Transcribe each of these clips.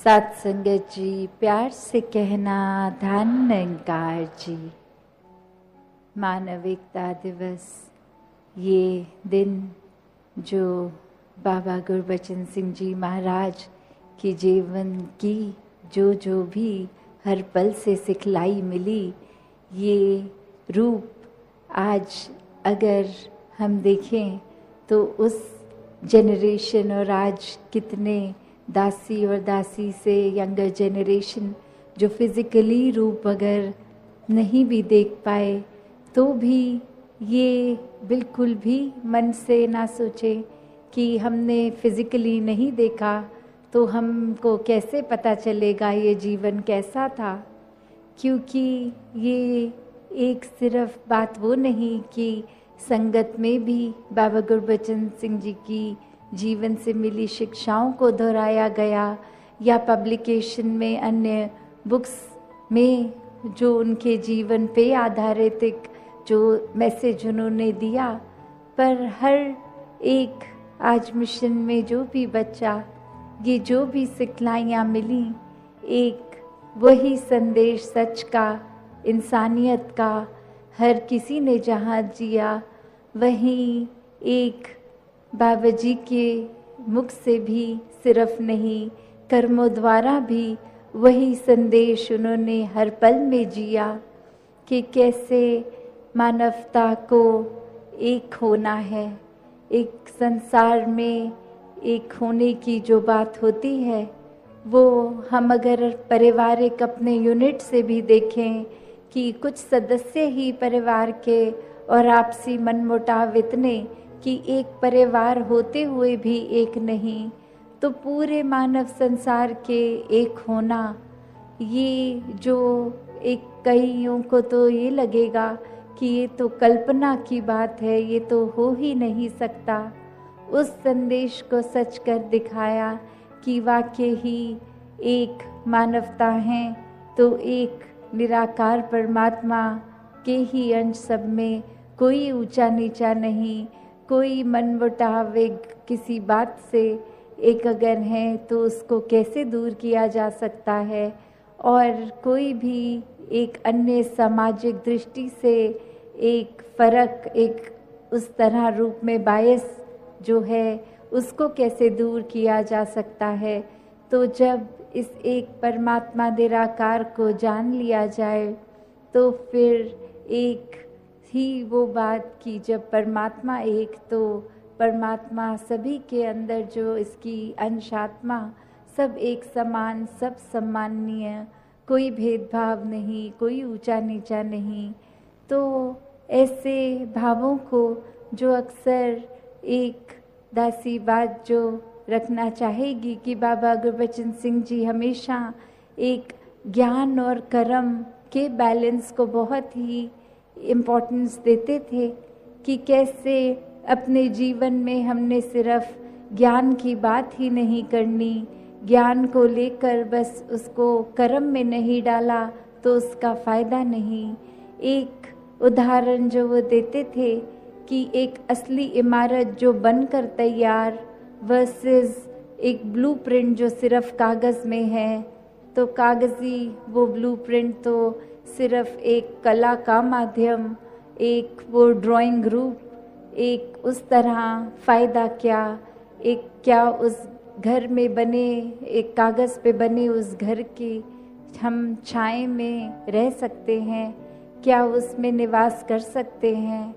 साथ संगत जी, प्यार से कहना धन्यकार जी। मानव एकता दिवस, ये दिन जो बाबा गुरबचन सिंह जी महाराज की जीवन की जो भी हर पल से सिखलाई मिली, ये रूप आज अगर हम देखें तो उस जनरेशन और आज कितने दासी और दासी से यंगर जनरेशन जो फिज़िकली रूप अगर नहीं भी देख पाए तो भी ये बिल्कुल भी मन से ना सोचे कि हमने फिज़िकली नहीं देखा तो हमको कैसे पता चलेगा ये जीवन कैसा था। क्योंकि ये एक सिर्फ बात वो नहीं कि संगत में भी बाबा गुरबचन सिंह जी की जीवन से मिली शिक्षाओं को दोहराया गया या पब्लिकेशन में अन्य बुक्स में जो उनके जीवन पे आधारित एक जो मैसेज उन्होंने दिया, पर हर एक आज मिशन में जो भी बच्चा ये जो भी सिखलाइयाँ मिली, एक वही संदेश सच का, इंसानियत का, हर किसी ने जहाँ जिया वहीं एक बाबा जी के मुख से भी सिर्फ नहीं, कर्मों द्वारा भी वही संदेश उन्होंने हर पल में जिया कि कैसे मानवता को एक होना है। एक संसार में एक होने की जो बात होती है वो हम अगर पारिवारिक अपने यूनिट से भी देखें कि कुछ सदस्य ही परिवार के और आपसी मनमुटाव इतने कि एक परिवार होते हुए भी एक नहीं, तो पूरे मानव संसार के एक होना, ये जो एक कईयों को तो ये लगेगा कि ये तो कल्पना की बात है, ये तो हो ही नहीं सकता। उस संदेश को सच कर दिखाया कि वाकई ही एक मानवता है तो एक निराकार परमात्मा के ही अंश सब में, कोई ऊंचा नीचा नहीं, कोई मनमुटाव किसी बात से एक अगर है तो उसको कैसे दूर किया जा सकता है, और कोई भी एक अन्य सामाजिक दृष्टि से एक फ़र्क, एक उस तरह रूप में बायस जो है उसको कैसे दूर किया जा सकता है। तो जब इस एक परमात्मा निराकार को जान लिया जाए तो फिर एक ही वो बात कि जब परमात्मा एक, तो परमात्मा सभी के अंदर जो इसकी अंशात्मा सब एक समान, सब सम्माननीय, कोई भेदभाव नहीं, कोई ऊंचा नीचा नहीं। तो ऐसे भावों को जो अक्सर एक दासी बात जो रखना चाहेगी कि बाबा गुरबचन सिंह जी हमेशा एक ज्ञान और कर्म के बैलेंस को बहुत ही इम्पोर्टेंस देते थे कि कैसे अपने जीवन में हमने सिर्फ ज्ञान की बात ही नहीं करनी, ज्ञान को लेकर बस उसको कर्म में नहीं डाला तो उसका फ़ायदा नहीं। एक उदाहरण जो वो देते थे कि एक असली इमारत जो बनकर तैयार वर्सेस एक ब्लूप्रिंट जो सिर्फ कागज़ में है, तो कागज़ी वो ब्लूप्रिंट तो सिर्फ एक कला का माध्यम, एक वो ड्राइंग ग्रुप, एक उस तरह फ़ायदा क्या, एक क्या उस घर में बने, एक कागज़ पे बने उस घर की हम छाए में रह सकते हैं, क्या उसमें निवास कर सकते हैं,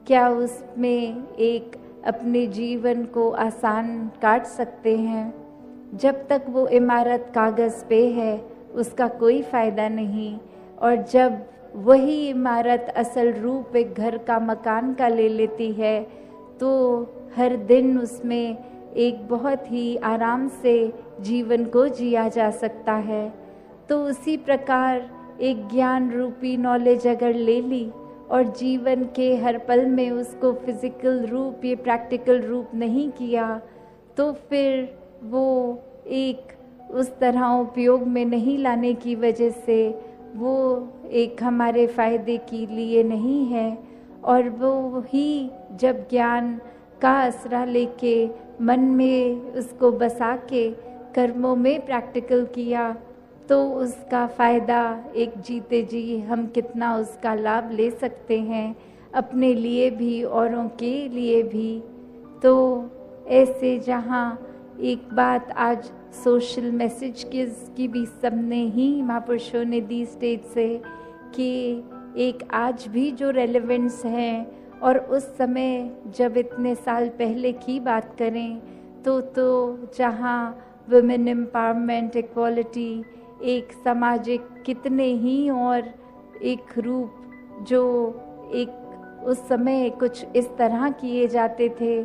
क्या उसमें एक अपने जीवन को आसान काट सकते हैं। जब तक वो इमारत कागज़ पे है उसका कोई फ़ायदा नहीं, और जब वही इमारत असल रूप एक घर का, मकान का ले लेती है तो हर दिन उसमें एक बहुत ही आराम से जीवन को जिया जा सकता है। तो उसी प्रकार एक ज्ञान रूपी नॉलेज अगर ले ली और जीवन के हर पल में उसको फिज़िकल रूप, ये प्रैक्टिकल रूप नहीं किया, तो फिर वो एक उस तरह उपयोग में नहीं लाने की वजह से वो एक हमारे फ़ायदे के लिए नहीं है। और वो ही जब ज्ञान का आसरा लेके मन में उसको बसा के कर्मों में प्रैक्टिकल किया तो उसका फ़ायदा एक जीते जी हम कितना उसका लाभ ले सकते हैं, अपने लिए भी औरों के लिए भी। तो ऐसे जहाँ एक बात आज सोशल मैसेज की भी सबने ही महापुरुषों ने दी स्टेज से कि एक आज भी जो रेलेवेंस है और उस समय जब इतने साल पहले की बात करें तो जहाँ वुमेन एम्पावरमेंट, इक्वालिटी, एक सामाजिक कितने ही और एक रूप जो एक उस समय कुछ इस तरह किए जाते थे।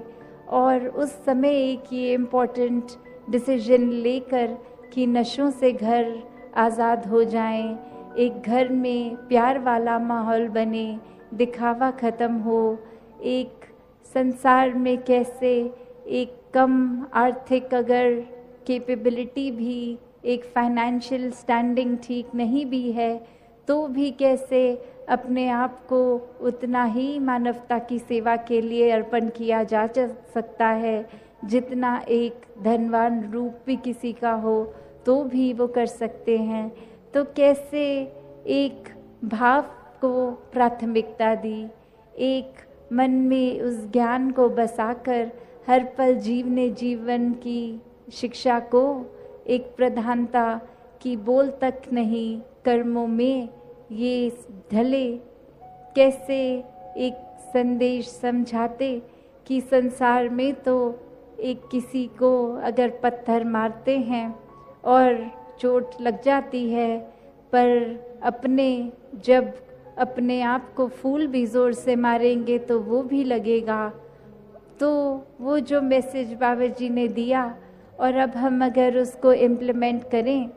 और उस समय एक ये इम्पोर्टेंट डिसीजन लेकर कि नशों से घर आज़ाद हो जाएं, एक घर में प्यार वाला माहौल बने, दिखावा ख़त्म हो, एक संसार में कैसे एक कम आर्थिक अगर कैपेबिलिटी भी, एक फाइनेंशियल स्टैंडिंग ठीक नहीं भी है तो भी कैसे अपने आप को उतना ही मानवता की सेवा के लिए अर्पण किया जा सकता है जितना एक धनवान रूप भी किसी का हो तो भी वो कर सकते हैं। तो कैसे एक भाव को प्राथमिकता दी, एक मन में उस ज्ञान को बसाकर हर पल जीवने जीवन की शिक्षा को एक प्रधानता की बोल तक नहीं, कर्मों में ये ढले, कैसे एक संदेश समझाते कि संसार में तो एक किसी को अगर पत्थर मारते हैं और चोट लग जाती है, पर जब अपने आप को फूल भी ज़ोर से मारेंगे तो वो भी लगेगा। तो वो जो मैसेज बाबा जी ने दिया और अब हम अगर उसको इम्प्लीमेंट करें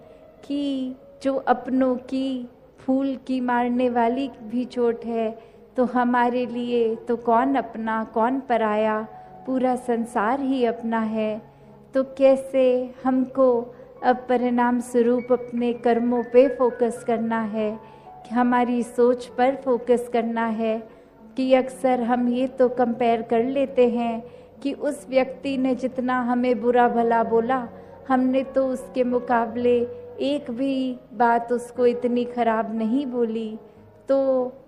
कि जो अपनों की फूल की मारने वाली भी चोट है तो हमारे लिए तो कौन अपना कौन पराया, पूरा संसार ही अपना है। तो कैसे हमको अब परिणाम स्वरूप अपने कर्मों पे फोकस करना है, कि हमारी सोच पर फोकस करना है। कि अक्सर हम ये तो कंपेयर कर लेते हैं कि उस व्यक्ति ने जितना हमें बुरा भला बोला, हमने तो उसके मुकाबले एक भी बात उसको इतनी खराब नहीं बोली। तो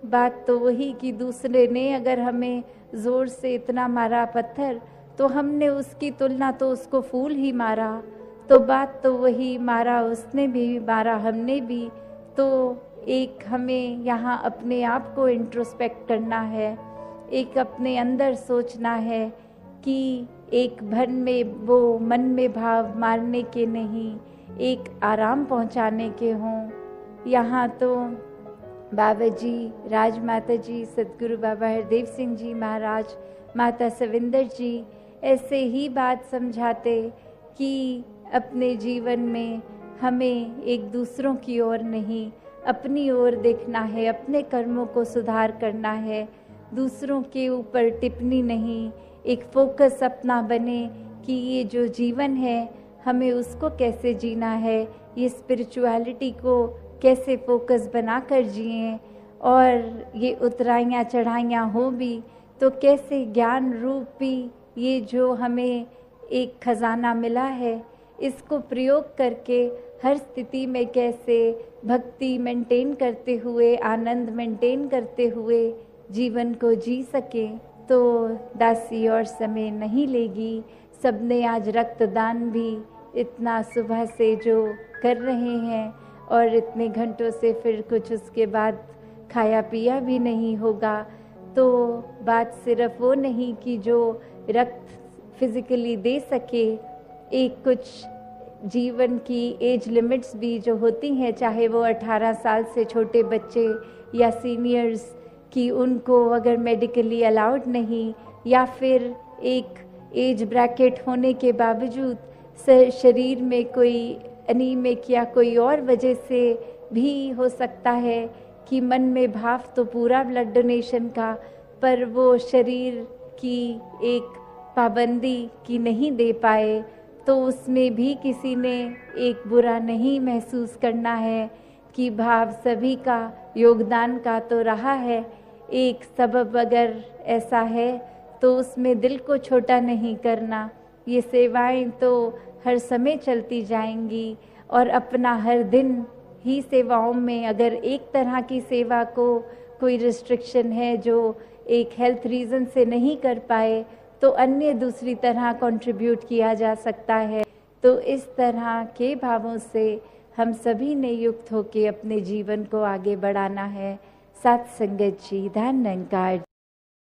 बात तो वही कि दूसरे ने अगर हमें ज़ोर से इतना मारा पत्थर तो हमने उसकी तुलना तो उसको फूल ही मारा। तो बात तो वही, मारा उसने भी, मारा हमने भी। तो एक हमें यहाँ अपने आप को इंट्रोस्पेक्ट करना है, एक अपने अंदर सोचना है कि एक वो मन में भाव मारने के नहीं, एक आराम पहुँचाने के हों। यहाँ तो बाबा जी, राजमाता जी, सदगुरु बाबा हरदेव सिंह जी महाराज, माता सविंदर जी ऐसे ही बात समझाते कि अपने जीवन में हमें एक दूसरों की ओर नहीं, अपनी ओर देखना है, अपने कर्मों को सुधार करना है, दूसरों के ऊपर टिप्पणी नहीं, एक फोकस अपना बने कि ये जो जीवन है हमें उसको कैसे जीना है, ये स्पिरिचुअलिटी को कैसे फोकस बनाकर जिएं, और ये उतराइयाँ चढ़ाइयाँ हो भी तो कैसे ज्ञान रूपी ये जो हमें एक खजाना मिला है इसको प्रयोग करके हर स्थिति में कैसे भक्ति मेंटेन करते हुए, आनंद मेंटेन करते हुए जीवन को जी सके। तो दासी और समय नहीं लेगी। सबने आज रक्तदान भी इतना सुबह से जो कर रहे हैं और इतने घंटों से फिर कुछ उसके बाद खाया पिया भी नहीं होगा। तो बात सिर्फ वो नहीं कि जो रक्त फिजिकली दे सके, एक कुछ जीवन की एज लिमिट्स भी जो होती हैं, चाहे वो 18 साल से छोटे बच्चे या सीनियर्स की, उनको अगर मेडिकली अलाउड नहीं या फिर एक एज ब्रैकेट होने के बावजूद शरीर में कोई एनीमिक या कोई और वजह से भी हो सकता है कि मन में भाव तो पूरा ब्लड डोनेशन का, पर वो शरीर की एक पाबंदी की नहीं दे पाए, तो उसमें भी किसी ने एक बुरा नहीं महसूस करना है कि भाव सभी का योगदान का तो रहा है। एक सबब अगर ऐसा है तो उसमें दिल को छोटा नहीं करना। ये सेवाएं तो हर समय चलती जाएंगी और अपना हर दिन ही सेवाओं में, अगर एक तरह की सेवा को कोई रिस्ट्रिक्शन है जो एक हेल्थ रीज़न से नहीं कर पाए, तो अन्य दूसरी तरह कंट्रीब्यूट किया जा सकता है। तो इस तरह के भावों से हम सभी ने युक्त होकर अपने जीवन को आगे बढ़ाना है। सत्संगत जी, धन निरंकार।